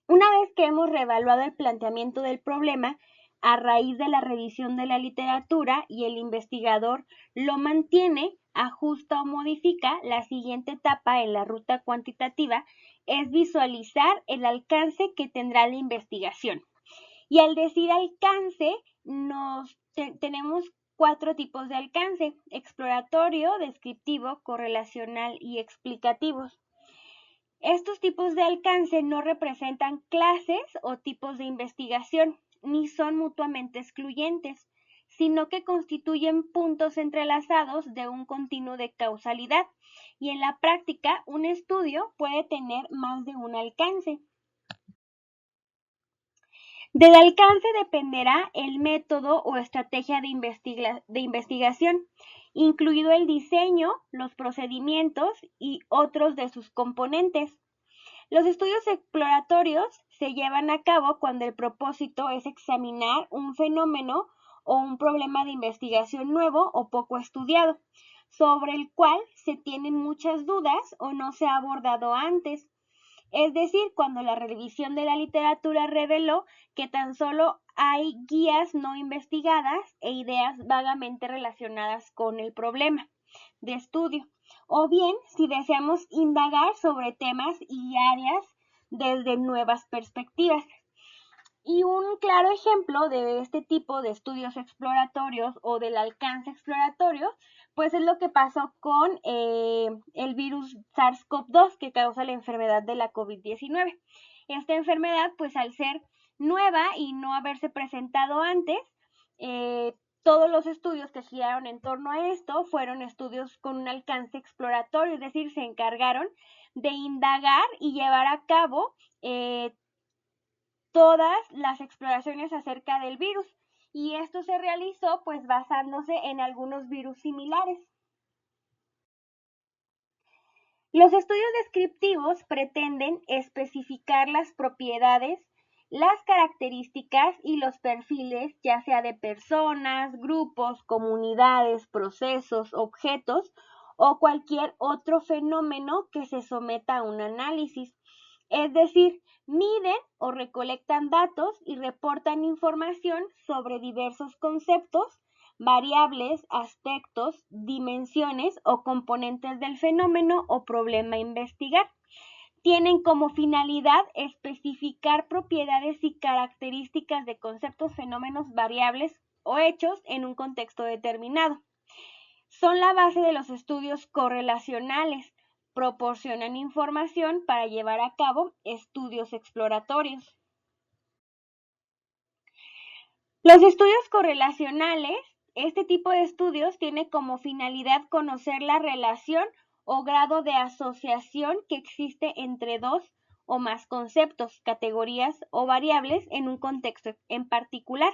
Una vez que hemos reevaluado el planteamiento del problema, a raíz de la revisión de la literatura y el investigador lo mantiene, ajusta o modifica, la siguiente etapa en la ruta cuantitativa es visualizar el alcance que tendrá la investigación. Y al decir alcance, tenemos cuatro tipos de alcance: exploratorio, descriptivo, correlacional y explicativos. Estos tipos de alcance no representan clases o tipos de investigación, ni son mutuamente excluyentes, sino que constituyen puntos entrelazados de un continuo de causalidad, y en la práctica un estudio puede tener más de un alcance. Del alcance dependerá el método o estrategia de investigación, incluido el diseño, los procedimientos y otros de sus componentes. Los estudios exploratorios se llevan a cabo cuando el propósito es examinar un fenómeno o un problema de investigación nuevo o poco estudiado, sobre el cual se tienen muchas dudas o no se ha abordado antes. Es decir, cuando la revisión de la literatura reveló que tan solo hay guías no investigadas e ideas vagamente relacionadas con el problema de estudio, o bien si deseamos indagar sobre temas y áreas desde nuevas perspectivas. Y un claro ejemplo de este tipo de estudios exploratorios o del alcance exploratorio, pues es lo que pasó con el virus SARS-CoV-2 que causa la enfermedad de la COVID-19. Esta enfermedad, pues al ser nueva y no haberse presentado antes, todos los estudios que giraron en torno a esto fueron estudios con un alcance exploratorio, es decir, se encargaron de indagar y llevar a cabo todas las exploraciones acerca del virus, y esto se realizó pues basándose en algunos virus similares. Los estudios descriptivos pretenden especificar las propiedades, las características y los perfiles, ya sea de personas, grupos, comunidades, procesos, objetos o cualquier otro fenómeno que se someta a un análisis. Es decir, miden o recolectan datos y reportan información sobre diversos conceptos, variables, aspectos, dimensiones o componentes del fenómeno o problema a investigar. Tienen como finalidad especificar propiedades y características de conceptos, fenómenos, variables o hechos en un contexto determinado. Son la base de los estudios correlacionales. Proporcionan información para llevar a cabo estudios exploratorios. Los estudios correlacionales, este tipo de estudios tiene como finalidad conocer la relación o grado de asociación que existe entre dos o más conceptos, categorías o variables en un contexto en particular.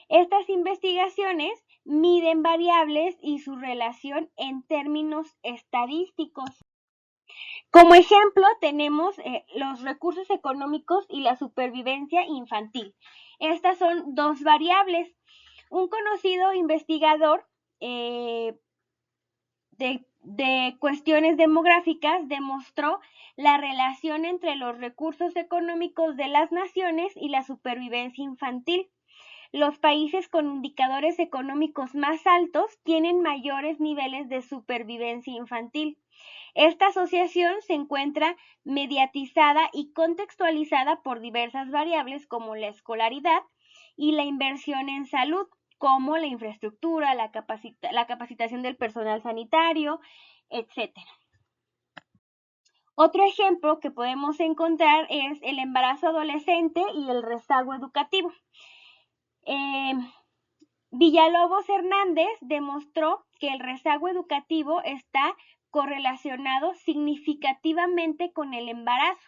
Estas investigaciones miden variables y su relación en términos estadísticos. Como ejemplo, tenemos los recursos económicos y la supervivencia infantil. Estas son dos variables. Un conocido investigador de cuestiones demográficas demostró la relación entre los recursos económicos de las naciones y la supervivencia infantil. Los países con indicadores económicos más altos tienen mayores niveles de supervivencia infantil. Esta asociación se encuentra mediatizada y contextualizada por diversas variables como la escolaridad y la inversión en salud, como la infraestructura, la capacitación del personal sanitario, etc. Otro ejemplo que podemos encontrar es el embarazo adolescente y el rezago educativo. Villalobos Hernández demostró que el rezago educativo está correlacionado significativamente con el embarazo.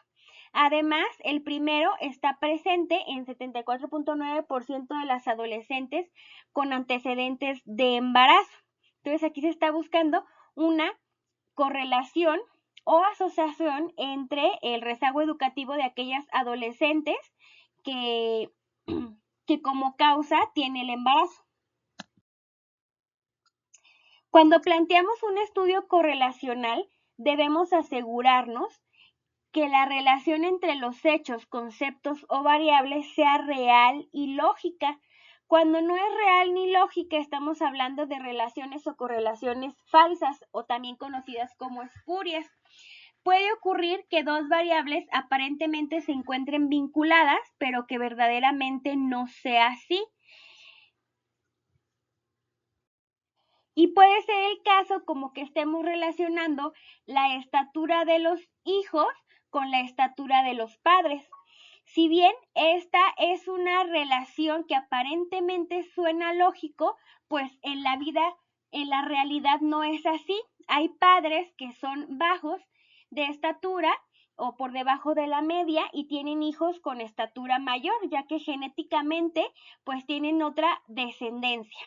Además, el primero está presente en 74.9% de las adolescentes con antecedentes de embarazo. Entonces, aquí se está buscando una correlación o asociación entre el rezago educativo de aquellas adolescentes que, que como causa tiene el embarazo. Cuando planteamos un estudio correlacional, debemos asegurarnos que la relación entre los hechos, conceptos o variables sea real y lógica. Cuando no es real ni lógica, estamos hablando de relaciones o correlaciones falsas o también conocidas como espurias. Puede ocurrir que dos variables aparentemente se encuentren vinculadas, pero que verdaderamente no sea así. Y puede ser el caso como que estemos relacionando la estatura de los hijos con la estatura de los padres. Si bien esta es una relación que aparentemente suena lógico, pues en la vida, en la realidad no es así. Hay padres que son bajos de estatura o por debajo de la media y tienen hijos con estatura mayor, ya que genéticamente pues tienen otra descendencia,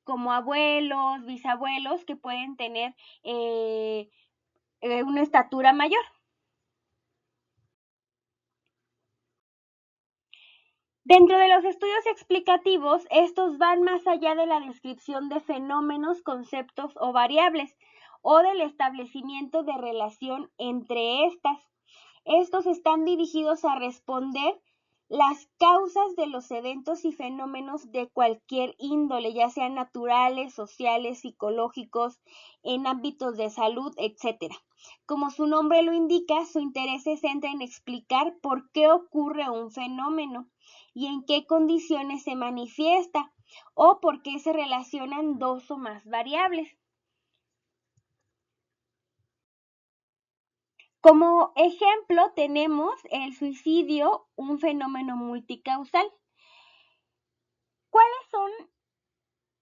como abuelos, bisabuelos que pueden tener una estatura mayor. Dentro de los estudios explicativos, estos van más allá de la descripción de fenómenos, conceptos o variables, o del establecimiento de relación entre estas. Estos están dirigidos a responder las causas de los eventos y fenómenos de cualquier índole, ya sean naturales, sociales, psicológicos, en ámbitos de salud, etcétera. Como su nombre lo indica, su interés se centra en explicar por qué ocurre un fenómeno y en qué condiciones se manifiesta o por qué se relacionan dos o más variables. Como ejemplo tenemos el suicidio, un fenómeno multicausal. ¿Cuáles son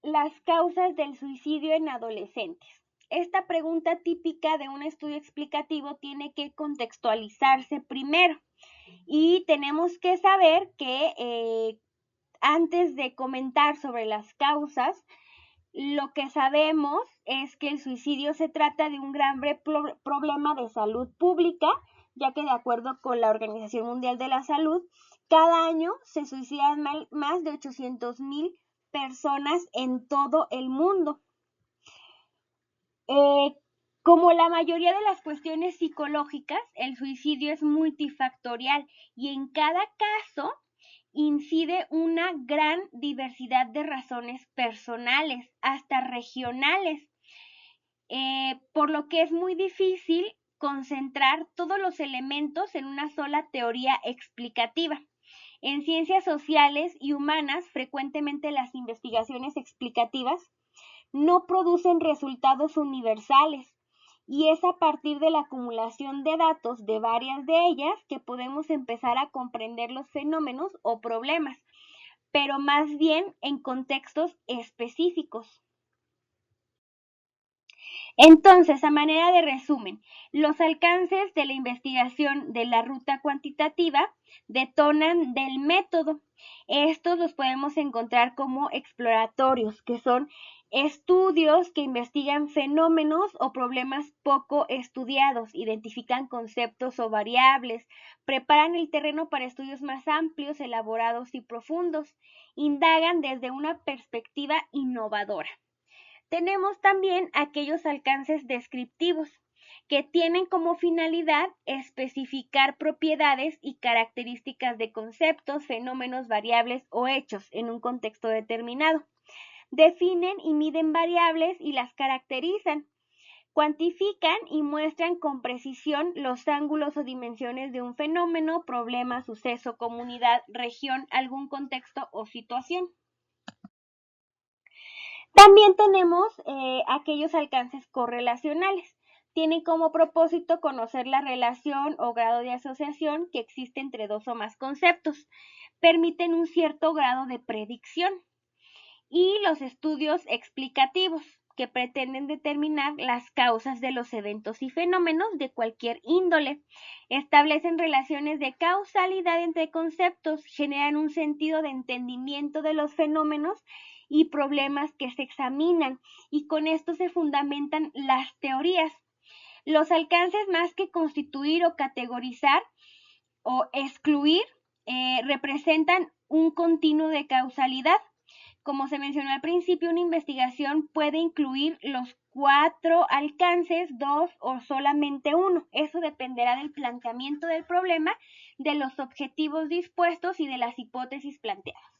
las causas del suicidio en adolescentes? Esta pregunta típica de un estudio explicativo tiene que contextualizarse primero y tenemos que saber que antes de comentar sobre las causas, lo que sabemos es que el suicidio se trata de un gran problema de salud pública, ya que de acuerdo con la Organización Mundial de la Salud, cada año se suicidan más de 800,000 personas en todo el mundo. Como la mayoría de las cuestiones psicológicas, el suicidio es multifactorial y en cada caso incide una gran diversidad de razones personales, hasta regionales, por lo que es muy difícil concentrar todos los elementos en una sola teoría explicativa. En ciencias sociales y humanas, frecuentemente las investigaciones explicativas no producen resultados universales y es a partir de la acumulación de datos de varias de ellas que podemos empezar a comprender los fenómenos o problemas, pero más bien en contextos específicos. Entonces, a manera de resumen, los alcances de la investigación de la ruta cuantitativa detonan del método. Estos los podemos encontrar como exploratorios, que son estudios que investigan fenómenos o problemas poco estudiados, identifican conceptos o variables, preparan el terreno para estudios más amplios, elaborados y profundos, indagan desde una perspectiva innovadora. Tenemos también aquellos alcances descriptivos, que tienen como finalidad especificar propiedades y características de conceptos, fenómenos, variables o hechos en un contexto determinado. Definen y miden variables y las caracterizan. Cuantifican y muestran con precisión los ángulos o dimensiones de un fenómeno, problema, suceso, comunidad, región, algún contexto o situación. También tenemos aquellos alcances correlacionales. Tienen como propósito conocer la relación o grado de asociación que existe entre dos o más conceptos. Permiten un cierto grado de predicción. Y los estudios explicativos, que pretenden determinar las causas de los eventos y fenómenos de cualquier índole. Establecen relaciones de causalidad entre conceptos, generan un sentido de entendimiento de los fenómenos y problemas que se examinan, y con esto se fundamentan las teorías. Los alcances, más que constituir o categorizar o excluir, representan un continuo de causalidad Como se mencionó al principio, una investigación puede incluir los 4 alcances, 2 o solamente uno. Eso dependerá del planteamiento del problema, de los objetivos dispuestos y de las hipótesis planteadas.